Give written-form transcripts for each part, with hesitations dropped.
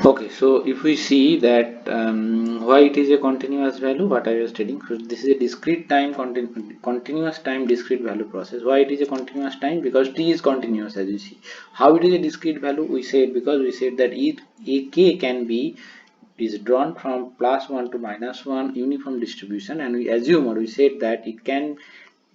Okay, so if we see that why it is a continuous value, what I was stating, so this is a discrete time continuous time discrete value process. Why it is a continuous time? Because t is continuous, as you see. How it is a discrete value? We said because we said that a k can be is drawn from +1 to -1 uniform distribution, and we assume, or we said that it can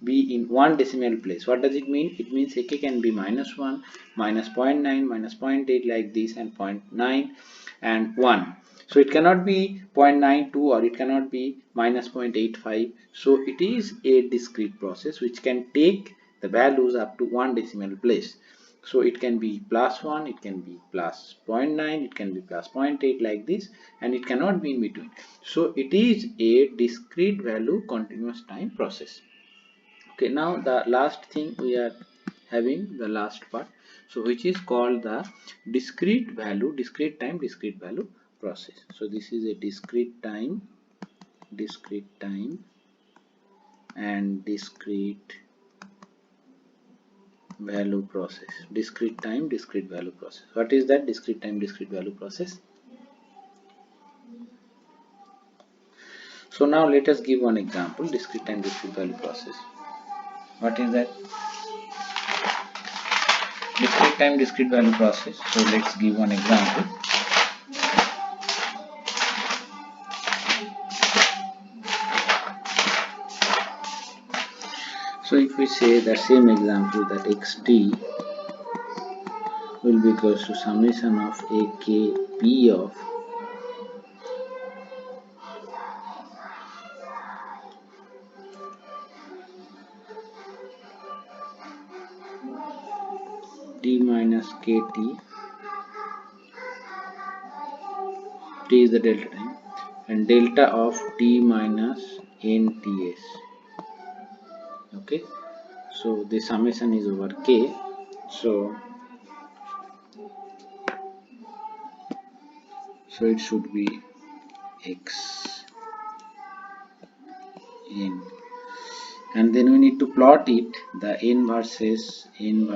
be in one decimal place. What does it mean? It means AK can be -1, minus zero point -0.9, minus zero point -0.8 like this, and 0.9 and 1. So it cannot be 0.92 or it cannot be minus 0.85. So it is a discrete process which can take the values up to one decimal place. So it can be +1, it can be plus zero point -0.9, it can be plus zero point -0.8 like this, and it cannot be in between. So it is a discrete value continuous time process. Okay, now the last thing we are having, the last part, so which is called the discrete time discrete value process. So this is a discrete time and discrete value process. Discrete time discrete value process. What is that discrete time discrete value process? So now let us give one example. Discrete time discrete value process. What is that? Discrete time discrete value process. So let's give one example. So if we say the same example, that xt will be equals to summation of ak p of t minus kt, t is the delta time, and delta of t minus nts. Okay, so the summation is over k. So it should be x n, and then we need to plot it, the n versus xn.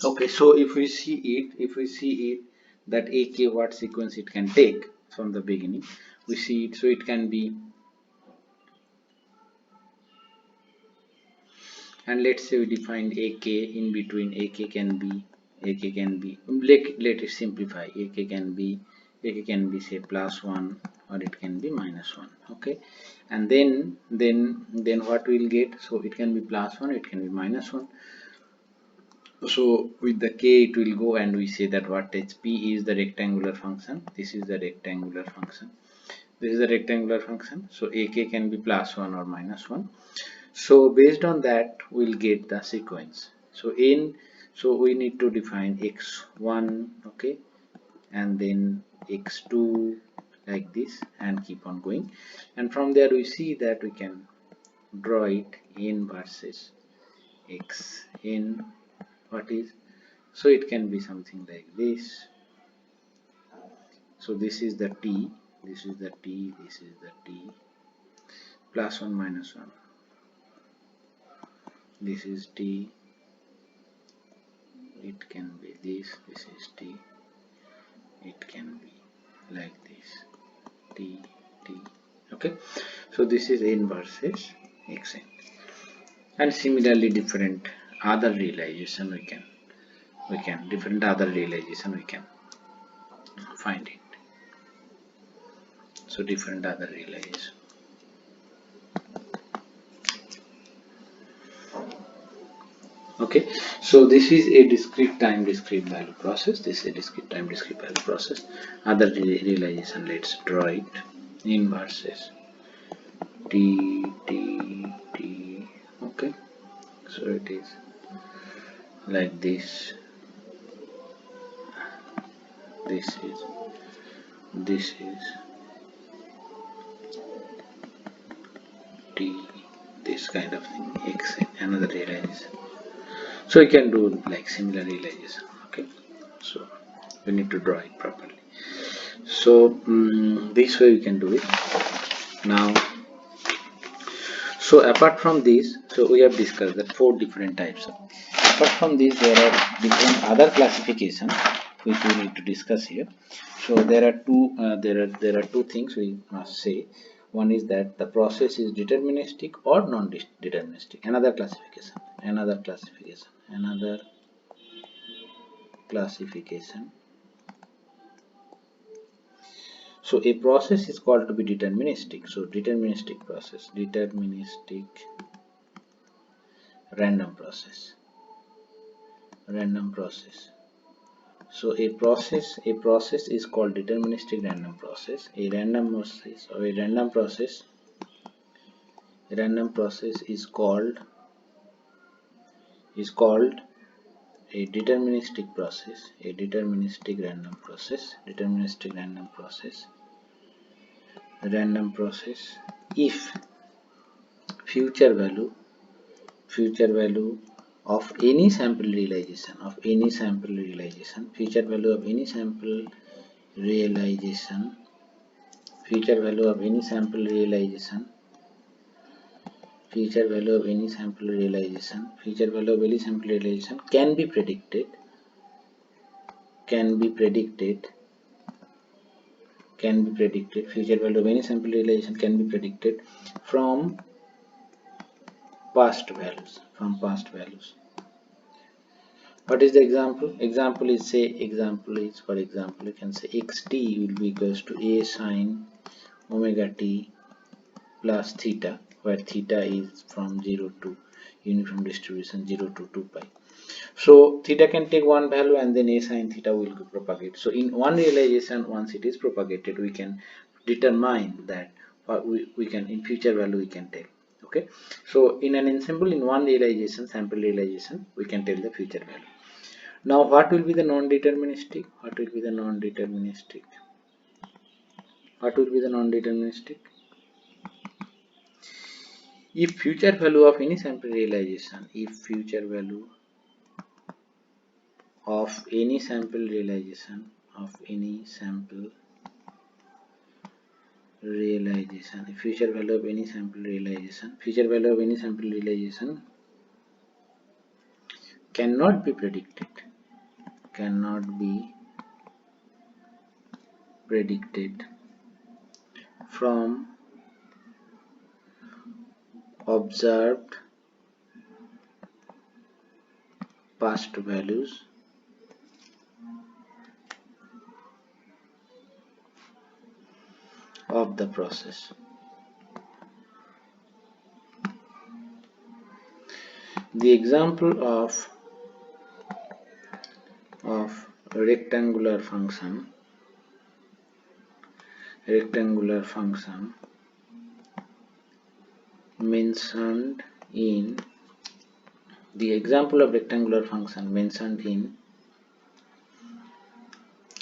Okay, so if we see it, that ak what sequence it can take from the beginning, we see it. So it can be, and let's say we defined ak in between. Ak can be let it simplify. Ak can be say +1, or it can be -1. Okay, and then what we'll get? So it can be +1, it can be -1. So with the k it will go, and we say that what h p is the rectangular function. This is the rectangular function. This is the rectangular function. So ak can be +1 or -1. So based on that we'll get the sequence. So we need to define x1, okay, and then x2 like this, and keep on going. And from there we see that we can draw it n versus xn. What is, so it can be something like this. So this is the t, this is the t, this is the t, +1 -1, this is t, it can be this is t, it can be like this, t. Okay, so this is n versus xn. And similarly different other realization we can different other realization we can find it. So different other realization. Okay, so this is a discrete time discrete value process. This is a discrete time discrete value process. Other realization, let's draw it. In versus t. Okay, so it is like this is this is t, this kind of thing, x, another realization. So you can do like similar realization. Okay, so we need to draw it properly. So this way we can do it. Now, so apart from this, so we have discussed that 4 different types. Apart from this, there are different other classification which we need to discuss here. So there are two things we must say. One is that the process is deterministic or non-deterministic. Another classification. So a process is called to be deterministic. So deterministic process, deterministic random process. So a process is called deterministic random process. A random process is called a deterministic process. A deterministic random process if future value of any sample realization future value of any sample realization future value of any sample realization future value of any sample realization can be predicted future value of any sample realization can be predicted from past values. What is the example? Example is, for example, you can say xt will be equals to a sine omega t plus theta, where theta is from 0 to uniform distribution 0 to 2 pi. So theta can take one value and then a sine theta will propagate. So in one realization, once it is propagated, we can determine that we can in future value we can tell. Okay, so in an ensemble, in one realization, sample realization, we can tell the future value. Now what will be the non-deterministic? If future value of any sample realization of any sample realization future value of any sample realization cannot be predicted from observed past values of the process. The example of rectangular function mentioned in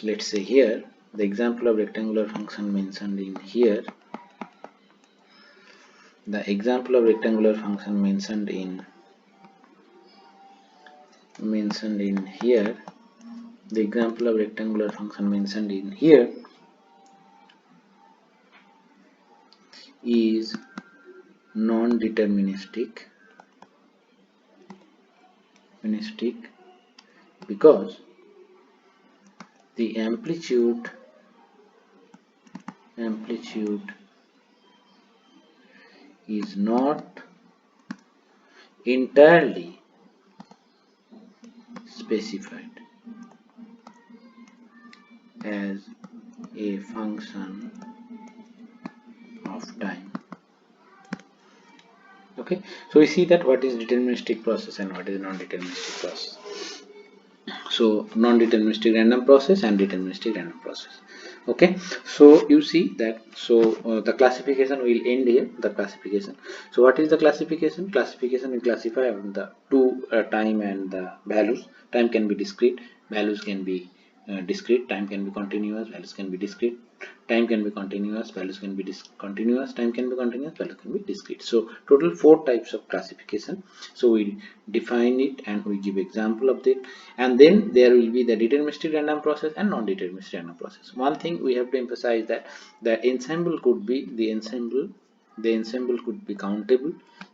let's say here, the example of rectangular function mentioned in here, the example of rectangular function mentioned in here, the example of rectangular function mentioned in here is non-deterministic because the amplitude is not entirely specified as a function of time. Okay, so we see that what is deterministic process and what is non-deterministic process. So non-deterministic random process and deterministic random process. Okay, so you see that, so the classification will end here, the classification. So what is the classification? Classification will classify on the two, time and the values. Time can be discrete, values can be discrete. Time can be continuous, values can be discrete. Time can be continuous, values can be discontinuous. Time can be continuous, values can be discrete. So total four types of classification. So we'll define it and we give example of that, and then there will be the deterministic random process and non-deterministic random process. One thing we have to emphasize that the ensemble could be the ensemble could be countable,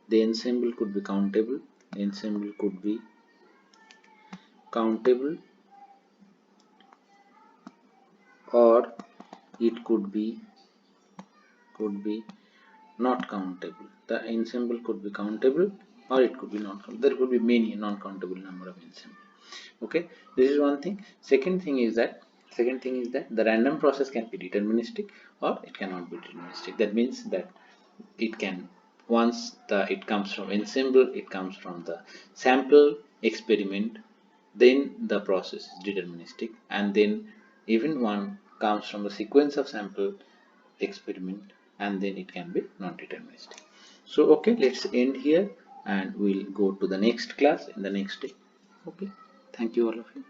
the ensemble could be countable, the ensemble could be countable, or it could be not countable. The ensemble could be countable or it could be not countable. There could be many non-countable number of ensemble. Okay, this is one thing. Second thing is that the random process can be deterministic or it cannot be deterministic. That means that it can, once it comes from ensemble, it comes from the sample experiment, then the process is deterministic, and then even one comes from the sequence of sample experiment, and then it can be non-deterministic. So okay, let's end here and we'll go to the next class in the next day. Okay, thank you all of you.